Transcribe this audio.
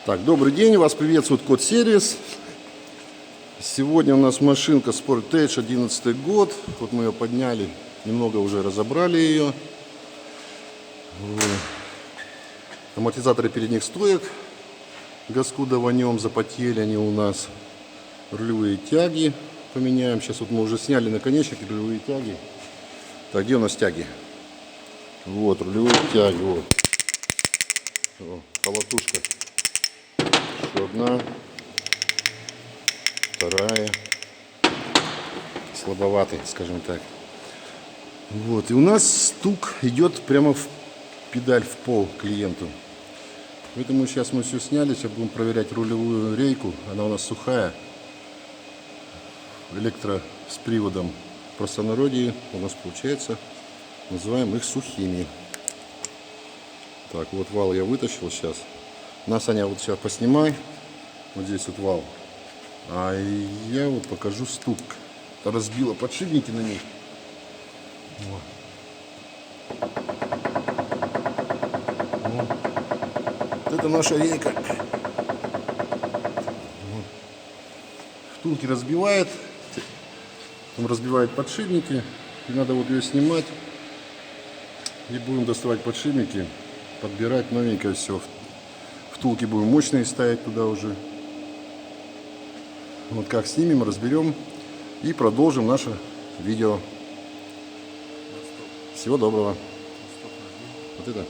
Так, добрый день, вас приветствует Код Сервис. Сегодня у нас машинка Sportage 11 год. Вот мы ее подняли, немного уже разобрали ее. Вот. Амортизаторы передних стоек газку даванем, запотели они у нас. Рулевые тяги поменяем. Сейчас вот мы уже сняли наконечники, рулевые тяги. Так, где у нас тяги? Вот, рулевые тяги, вот. О, колотушка. Еще одна. Вторая. Слабоватый, скажем так. Вот, и у нас стук идет прямо в педаль, в пол клиенту. Поэтому сейчас мы все сняли, сейчас будем проверять рулевую рейку. Она у нас сухая. Электро с приводом. В простонародье у нас получается, называем их сухими. Так, вот вал я вытащил сейчас. Саня, вот сейчас поснимай. Вот здесь вот вал. А я вот покажу стук. Разбила подшипники на них. Вот это наша рейка. Вот. Втулки разбивает. Потом разбивает подшипники. И надо вот ее снимать. И будем доставать подшипники. Подбирать новенькое все. Втулки будем мощные ставить туда уже. Вот как снимем, разберем и продолжим наше видео. Всего доброго. Вот это.